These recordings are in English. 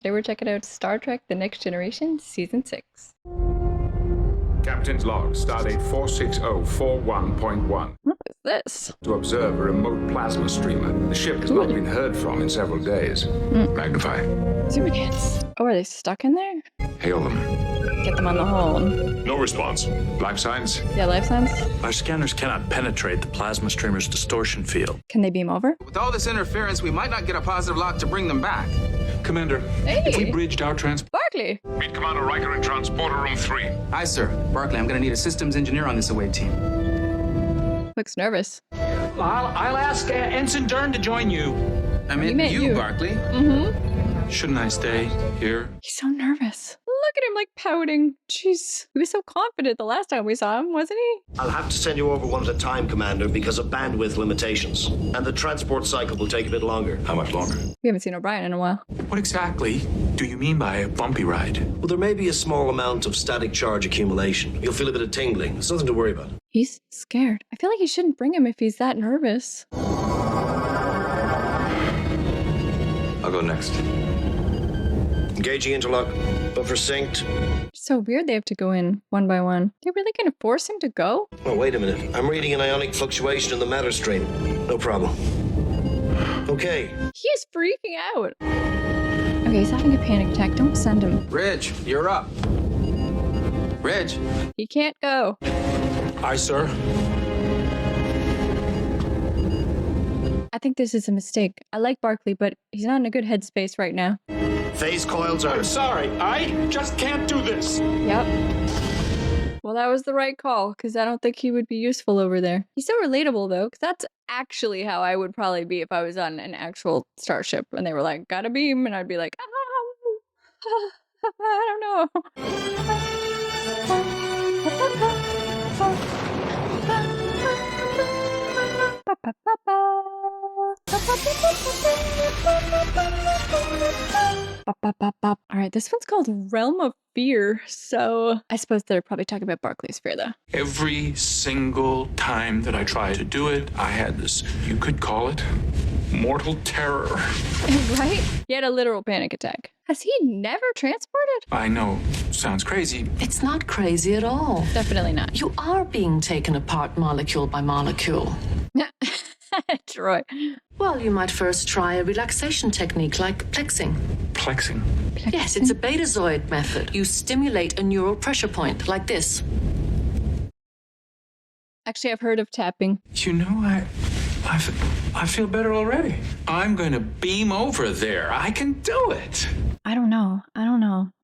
Today we're checking out Star Trek The Next Generation Season 6. Captain's log, stardate 46041.1. What is this? To observe a remote plasma streamer. The ship has not been heard from in several days. Magnify. Zoom in. Oh, are they stuck in there? Hail them. Get them on the horn. No response. Life signs? Yeah, life signs. Our scanners cannot penetrate the plasma streamer's distortion field. Can they beam over? With all this interference, we might not get a positive lock to bring them back. Commander, Hey! if we bridged our transport... Barkley! Meet Commander Riker in Transporter Room 3. Hi, sir. Barclay, I'm gonna need a systems engineer on this away team. Looks nervous. I'll ask Ensign Dern to join you. I He meant meant you, you. Barclay. Mm-hmm. Shouldn't I stay here? He's so nervous. Look at him, like, pouting. Jeez. He was so confident the last time we saw him, wasn't he? I'll have to send you over one at a time, Commander, because of bandwidth limitations. And the transport cycle will take a bit longer. How much longer? We haven't seen O'Brien in a while. What exactly do you mean by a bumpy ride? Well, there may be a small amount of static charge accumulation. You'll feel a bit of tingling. It's nothing to worry about. He's scared. I feel like he shouldn't bring him if he's that nervous. I'll go next. Engaging interlock. Buffer synced. It's so weird they have to go in one by one. They're really gonna force him to go? Oh, wait a minute. I'm reading an ionic fluctuation in the matter stream. No problem. Okay. He is freaking out. Okay, he's having a panic attack. Don't send him. Reg, you're up. Reg, He can't go. Aye, sir. I think this is a mistake. I like Barkley, but he's not in a good headspace right now. Phase coils are... I'm sorry, I just can't do this. Yep. Well, that was the right call, because I don't think he would be useful over there. He's so relatable, though, because that's actually how I would probably be if I was on an actual starship and they were like, gotta beam, and I'd be like, I don't know. All right, this one's called Realm of Fear, so I suppose they're probably talking about Barclay's fear, though. Every single time that I tried to do it, I had this, you could call it, mortal terror. Right? He had a literal panic attack. Has he never transported? I know, sounds crazy. It's not crazy at all. Definitely not. You are being taken apart molecule by molecule. Troy. Well, you might first try a relaxation technique like plexing. Plexing. Yes, it's a betazoid method. You stimulate a neural pressure point like this. Actually, I've heard of tapping. You know, I feel better already. I'm going to beam over there. I can do it. I don't know.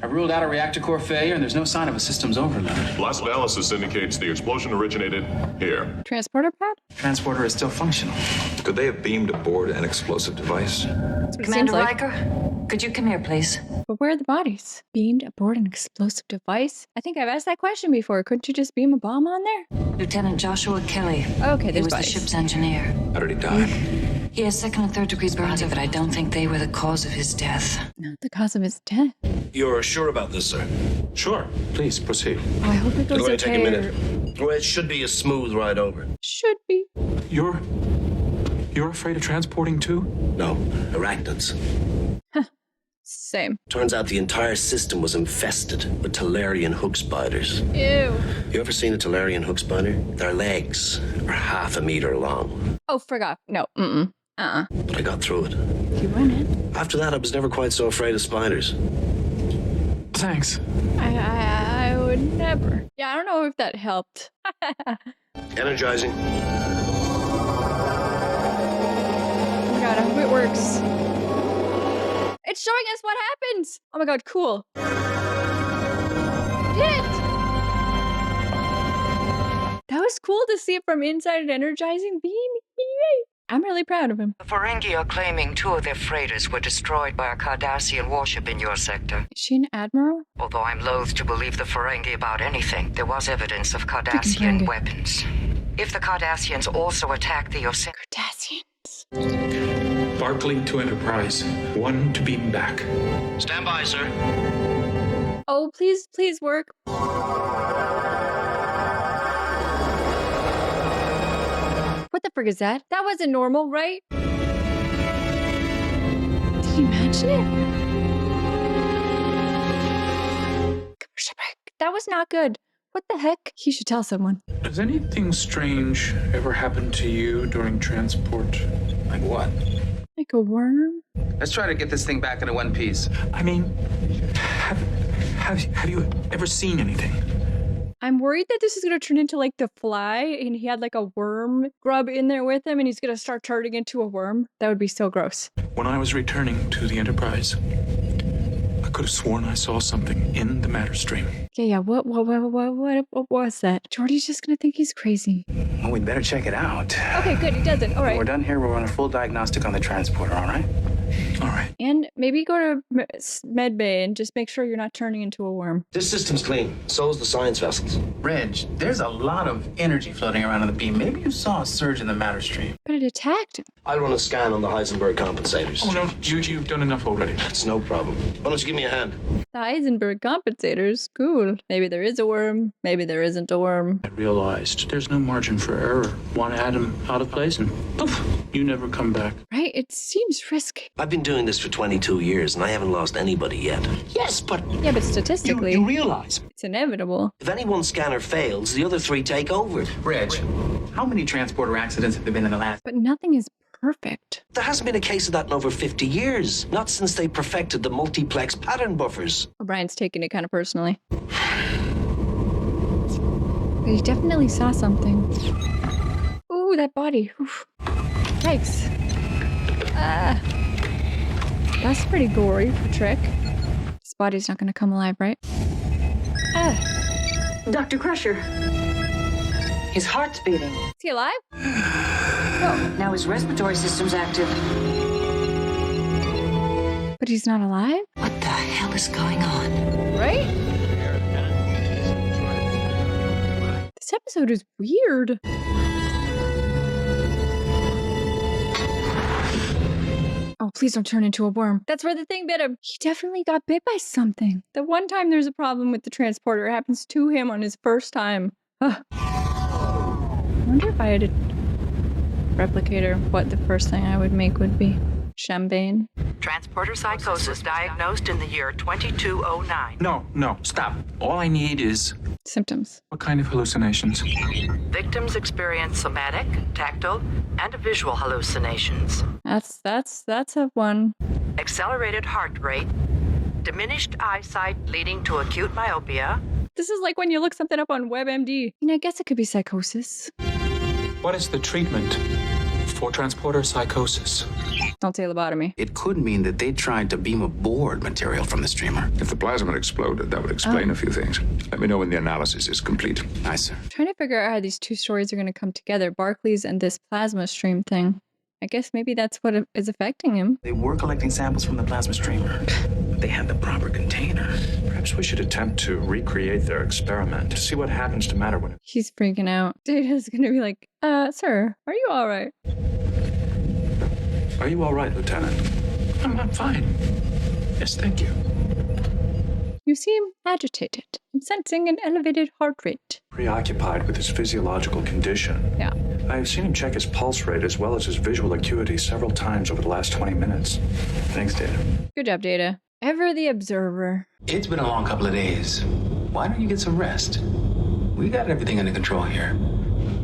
I ruled out a reactor core failure, and there's no sign of a systems overload. Last analysis indicates the explosion originated here. Transporter pad? Transporter is still functional. Could they have beamed aboard an explosive device? That's what it seems Commander like. Riker, could you come here, please? But where are the bodies? Beamed aboard an explosive device? I think I've asked that question before. Couldn't you just beam a bomb on there? Lieutenant Joshua Kelly. Okay, He there's was the bodies. ship's engineer. How did he die? He has second and third degree burns, but I don't think they were the cause of his death. Not the cause of his death. You're sure about this, sir? Sure, please proceed. Oh, I hope it goes It'll only okay. take a minute. Well, it should be a smooth ride over. Should be. You're afraid of transporting too? No, arachnids. Same. Turns out the entire system was infested with Tellurian hook spiders. Ew. You ever seen a Tellurian hook spider? Their legs are half a meter long. Oh, forgot. No. Mm-mm. But I got through it. You went in. After that, I was never quite so afraid of spiders. Thanks. I would never. Yeah, I don't know if that helped. Energizing. Oh my god, I hope it works. It's showing us what happens! Oh my god, cool. We did it! That was cool to see it from inside an energizing beam. Yay! I'm really proud of him. The Ferengi are claiming 2 of their freighters were destroyed by a Cardassian warship in your sector. Is she an admiral? Although I'm loath to believe the Ferengi about anything, there was evidence of Ferengi. Cardassian weapons. If the Cardassians also attacked the Yosemite... Cardassians. Barclay to Enterprise. 1 to beam back. Stand by, sir. Oh, please, please work. What the frick is that? That wasn't normal, right? Did you imagine it? That was not good. What the heck? He should tell someone. Does anything strange ever happen to you during transport? Like what? Like a worm? Let's try to get this thing back into one piece. I mean, have you ever seen anything? I'm worried that this is going to turn into like The Fly and he had like a worm grub in there with him and he's going to start turning into a worm. That would be so gross. When I was returning to the Enterprise, I could have sworn I saw something in the matter stream. Yeah. What was that? Jordy's just going to think he's crazy. Well, we'd better check it out. Okay, good. He doesn't. All When right. we're done here, we'll run a full diagnostic on the transporter, all right? All right. And maybe go to med bay and just make sure you're not turning into a worm. This system's clean. So is the science vessels. Reg, there's a lot of energy floating around on the beam. Maybe you saw a surge in the matter stream. But it attacked him. I'll run a scan on the Heisenberg compensators. Oh, no, you've done enough already. It's no problem. Why don't you give me a hand? The Heisenberg compensators. Cool. Maybe there is a worm. Maybe there isn't a worm. I realized there's no margin for error. One atom out of place and poof, you never come back. Right? It seems risky. I've been doing this for 22 years and I haven't lost anybody yet. Yes, but Yeah, but statistically, you realize it's inevitable. If any one scanner fails, the other three take over. Reg, how many transporter accidents have there been in the last? But nothing is perfect. There hasn't been a case of that in over 50 years. Not since they perfected the multiplex pattern buffers. O'Brien's taking it kind of personally. But he definitely saw something. Ooh, that body. Oof. Yikes. That's pretty gory for Trek. His body's not going to come alive, right? Dr. Crusher. His heart's beating. Is he alive? Now his respiratory system's active. But he's not alive? What the hell is going on? Right? This episode is weird. Oh, please don't turn into a worm. That's where the thing bit him. He definitely got bit by something. The one time there's a problem with the transporter, it happens to him on his first time. Ugh. I wonder if I had a replicator, what the first thing I would make would be. Chambane. Transporter psychosis diagnosed in the year 2209. No, stop. All I need is Symptoms. what kind of hallucinations? Victims experience somatic, tactile, and visual hallucinations. That's a one. Accelerated heart rate, diminished eyesight leading to acute myopia. This is like when you look something up on WebMD. I guess it could be psychosis. What is the treatment for transporter psychosis? Don't say lobotomy. It could mean that they tried to beam aboard material from the streamer. If the plasma exploded, that would explain a few things. Let me know when the analysis is complete. Aye, sir. I'm trying to figure out how these two stories are going to come together. Barclays and this plasma stream thing. I guess maybe that's what is affecting him. They were collecting samples from the plasma streamer, but they had the proper container. Perhaps we should attempt to recreate their experiment to see what happens to matter when it... He's freaking out. Data's going to be like, sir, are you all right? Are you all right, Lieutenant? I'm fine. Yes, thank you. You seem agitated. I'm sensing an elevated heart rate. Preoccupied with his physiological condition. Yeah. I have seen him check his pulse rate as well as his visual acuity several times over the last 20 minutes. Thanks, Data. Good job, Data. Ever the observer. It's been a long couple of days. Why don't you get some rest? We got everything under control here.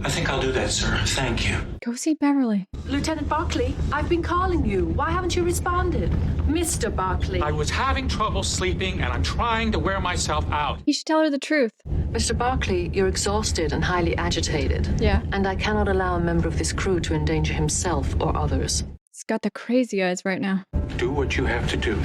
I think I'll do that, sir. Thank you. Go see Beverly. Lieutenant Barclay, I've been calling you. Why haven't you responded? Mr. Barclay. I was having trouble sleeping and I'm trying to wear myself out. You should tell her the truth. Mr. Barclay, you're exhausted and highly agitated. Yeah. And I cannot allow a member of this crew to endanger himself or others. He's got the crazy eyes right now. Do what you have to do,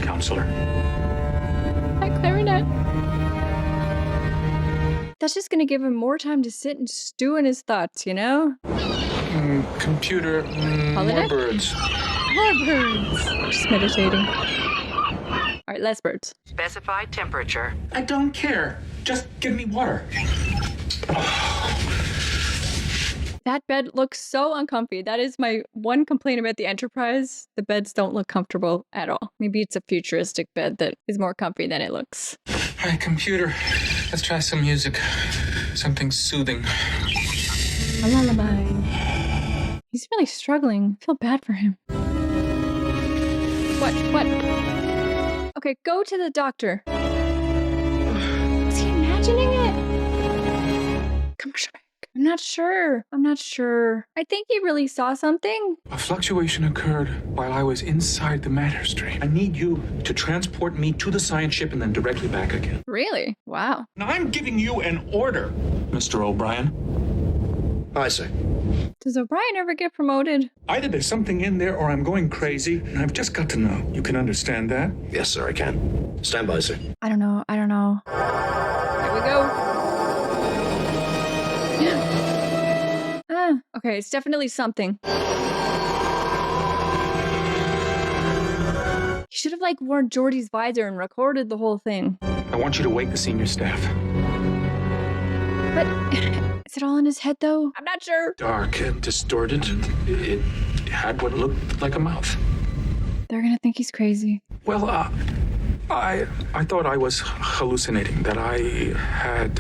counselor. Hi, Clarinet. That's just going to give him more time to sit and stew in his thoughts, you know? Computer, more Holodeck? birds. More birds. Just meditating. All right, less birds. Specified temperature. I don't care. Just give me water. That bed looks so uncomfy. That is my one complaint about the Enterprise. The beds don't look comfortable at all. Maybe it's a futuristic bed that is more comfy than it looks. All right, computer. Let's try some music. Something soothing. A lullaby. He's really struggling. I feel bad for him. What? Okay, go to the doctor. Is he mad? imagining it? Commercial break. I'm not sure. I think he really saw something. A fluctuation occurred while I was inside the matter stream. I need you to transport me to the science ship and then directly back again. Really? Wow. Now I'm giving you an order, Mr. O'Brien. Aye, sir. Does O'Brien ever get promoted? Either there's something in there or I'm going crazy, and I've just got to know. You can understand that? Yes, sir, I can. Stand by, sir. I don't know. Here we go. Okay, it's definitely something. He should have like worn Geordie's visor and recorded the whole thing. I want you to wake the senior staff. But is it all in his head though? I'm not sure. Dark and distorted. It had what looked like a mouth. They're gonna think he's crazy. Well, I thought I was hallucinating, that I had,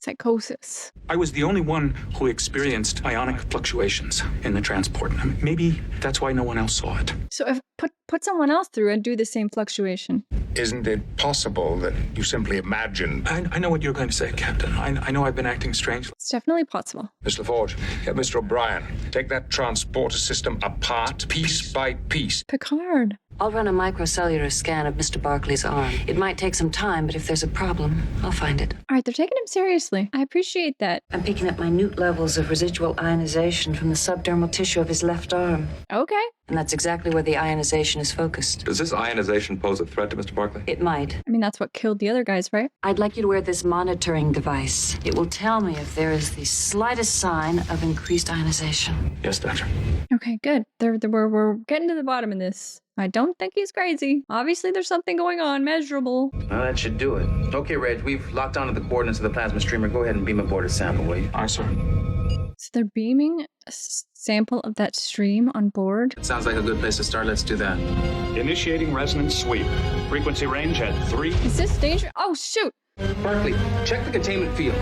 Psychosis. I was the only one who experienced ionic fluctuations in the transport. Maybe that's why no one else saw it. So if put someone else through and do the same fluctuation. Isn't it possible that you simply imagined? I know what you're going to say, Captain. I know I've been acting strange. It's definitely possible. Miss LaForge, Mr. O'Brien, take that transporter system apart, piece by piece. Picard. I'll run a microcellular scan of Mr. Barclay's arm. It might take some time, but if there's a problem, I'll find it. All right, they're taking him seriously. I appreciate that. I'm picking up minute levels of residual ionization from the subdermal tissue of his left arm. Okay. And that's exactly where the ionization is focused. Does this ionization pose a threat to Mr. Barclay? It might. I mean, that's what killed the other guys, right? I'd like you to wear this monitoring device. It will tell me if there is the slightest sign of increased ionization. Yes, Doctor. Okay, good. We're getting to the bottom of this. I don't think he's crazy. Obviously, there's something going on, measurable. Well, that should do it. Okay, Reg, we've locked onto the coordinates of the plasma streamer. Go ahead and beam aboard a sample, will you? Aye, sir. So they're beaming a sample of that stream on board. Sounds like a good place to start. Let's do that. Initiating resonance sweep. Frequency range at 3. Is this dangerous? Oh, shoot. Barclay, check the containment field.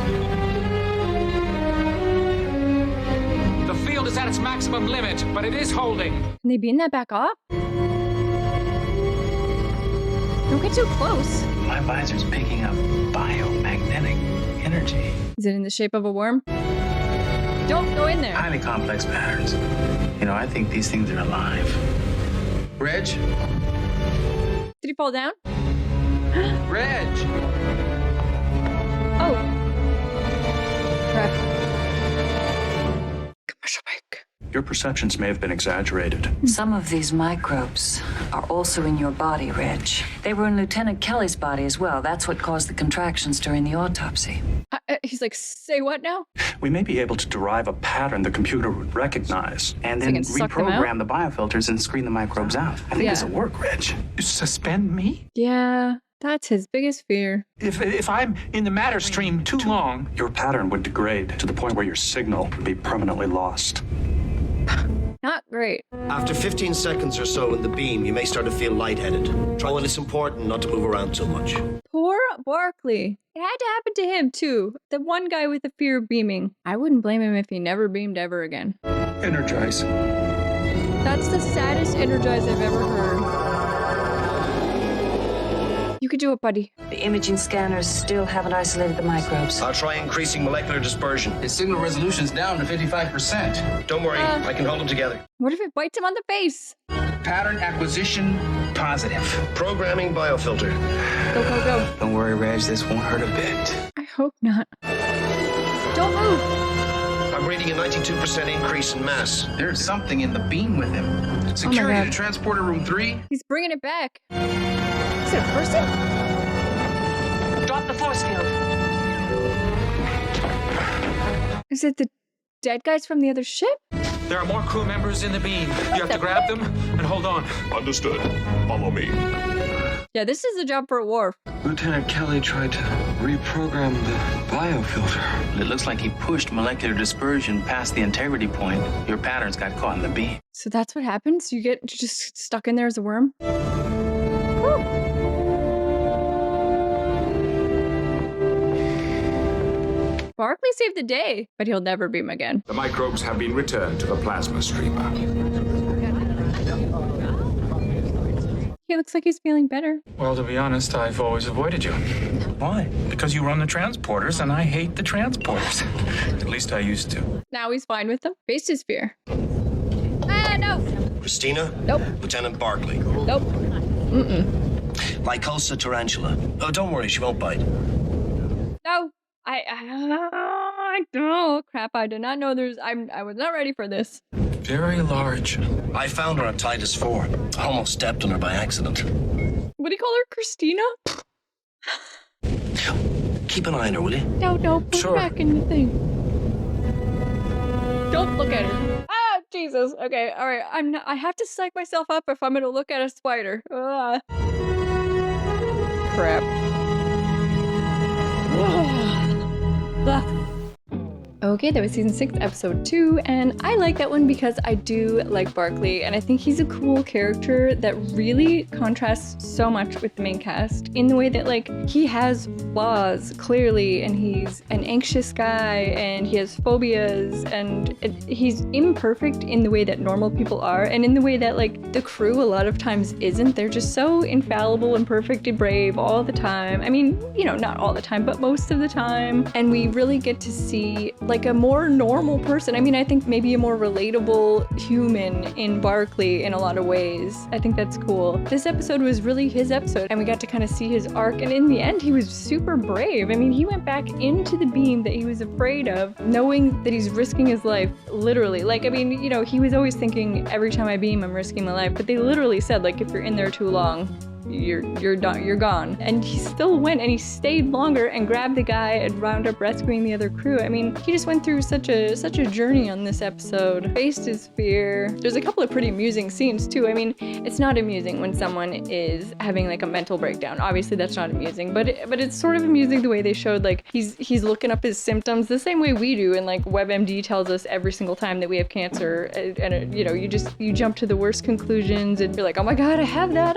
The field is at its maximum limit, but it is holding. Can they beam that back up? Don't get too close. My visor's picking up biomagnetic energy. Is it in the shape of a worm? Don't go in there. Highly complex patterns. You know, I think these things are alive. Reg? Did he fall down? Reg! Oh. Crap. Commercial break. Your perceptions may have been exaggerated. Some of these microbes are also in your body, Reg. They were in Lieutenant Kelly's body as well. That's what caused the contractions during the autopsy. He's like, say what now? We may be able to derive a pattern the computer would recognize, and then reprogram the biofilters and screen the microbes out. I think this will work, Reg. Suspend me? Yeah, that's his biggest fear. If I'm in the matter stream too long, your pattern would degrade to the point where your signal would be permanently lost. Not great. After 15 seconds or so in the beam, you may start to feel lightheaded. Oh, and it's important not to move around too much. Poor Barclay. It had to happen to him, too. The one guy with the fear of beaming. I wouldn't blame him if he never beamed ever again. Energize. That's the saddest energize I've ever heard. You could do it, buddy. The imaging scanners still haven't isolated the microbes. I'll try increasing molecular dispersion. His signal resolution's down to 55%. Don't worry, I can hold them together. What if it bites him on the face? Pattern acquisition positive. Programming biofilter. Go. Don't worry, Reg, this won't hurt a bit. I hope not. Don't move. I'm reading a 92% increase in mass. There's something in the beam with him. Security to transporter room 3. He's bringing it back. Is it a person? Drop the force field. Is it the dead guys from the other ship? There are more crew members in the beam. You have to grab them and hold on. Understood. Follow me. Yeah, this is a job for Worf. Lieutenant Kelly tried to reprogram the biofilter. It looks like he pushed molecular dispersion past the integrity point. Your patterns got caught in the beam. So that's what happens? You get just stuck in there as a worm? Whew. Barclay saved the day, but he'll never beam again. The microbes have been returned to the plasma streamer. He he looks like he's feeling better. Well, to be honest, I've always avoided you. Why? Because you run the transporters, and I hate the transporters. At least I used to. Now he's fine with them. Faced his fear. Ah, no. Christina? Nope. Lieutenant Barkley. Nope. Lycosa tarantula. Oh, don't worry, she won't bite. No. Oh, crap. I did not know I was not ready for this. Very large. I found her on Titus 4. I almost stepped on her by accident. What do you call her? Christina? Keep an eye on her, will you? No, put her back in the thing. Don't look at her. Ah, Jesus. Okay, all right. I have to psych myself up if I'm gonna look at a spider. Crap. Okay, that was season 6, episode 2, and I like that one because I do like Barkley, and I think he's a cool character that really contrasts so much with the main cast in the way that, like, he has flaws, clearly, and he's an anxious guy, and he has phobias, and he's imperfect in the way that normal people are, and in the way that, like, the crew a lot of times isn't. They're just so infallible and perfect and brave all the time. I mean, you know, not all the time, but most of the time, and we really get to see, like, a more normal person. I mean, I think maybe a more relatable human in Barkley in a lot of ways. I think that's cool. This episode was really his episode, and we got to kind of see his arc, and in the end, he was super brave. I mean, he went back into the beam that he was afraid of, knowing that he's risking his life, literally. Like, I mean, you know, he was always thinking, every time I beam, I'm risking my life, but they literally said, like, if you're in there too long, you're done, you're gone. And he still went and he stayed longer and grabbed the guy and wound up rescuing the other crew. I mean, he just went through such a journey on this episode. Faced his fear. There's a couple of pretty amusing scenes too. I mean, it's not amusing when someone is having like a mental breakdown. Obviously that's not amusing, but it's sort of amusing the way they showed, like, he's looking up his symptoms the same way we do, and like WebMD tells us every single time that we have cancer, and you know, you jump to the worst conclusions and you're like, oh my god, I have that.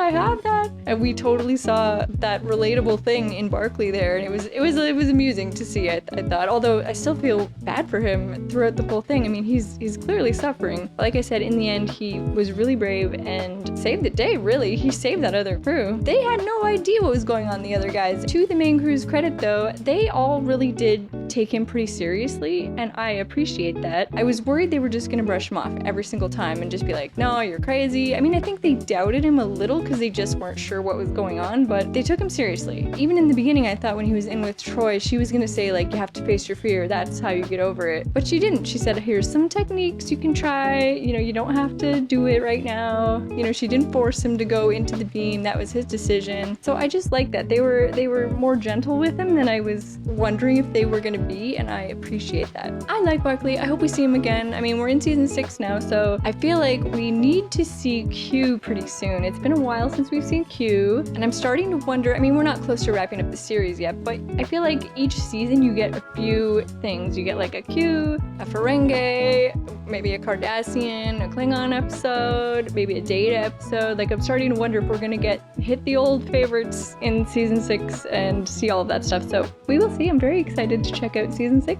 And we totally saw that relatable thing in Barkley there, and it was amusing to see. I thought, although I still feel bad for him throughout the whole thing. I mean, he's clearly suffering. Like I said, in the end, he was really brave and saved the day. Really, he saved that other crew. They had no idea what was going on. The other guys. To the main crew's credit, though, they all really did take him pretty seriously, and I appreciate that. I was worried they were just gonna brush him off every single time and just be like, no, you're crazy. I mean, I think they doubted him a little because they just weren't sure what was going on, but they took him seriously. Even in the beginning, I thought when he was in with Troy, she was gonna say, like, you have to face your fear, that's how you get over it. But she didn't. She said, here's some techniques you can try, you know, you don't have to do it right now. You know, she didn't force him to go into the beam, that was his decision. So I just like that. They were more gentle with him than I was wondering if they were gonna be, and I appreciate that. I like Barkley. I hope we see him again. I mean, we're in season 6 now, so I feel like we need to see Q pretty soon. It's been a while since we've seen Q, and I'm starting to wonder, I mean, we're not close to wrapping up the series yet, but I feel like each season you get a few things. You get like a Q, a Ferengi, maybe a Cardassian, a Klingon episode, maybe a Data episode. Like, I'm starting to wonder if we're gonna hit the old favorites in season 6 and see all of that stuff. So we will see. I'm very excited to check out season 6.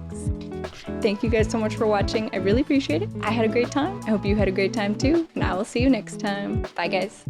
Thank you guys so much for watching. I really appreciate it. I had a great time. I hope you had a great time too, and I will see you next time. Bye, guys.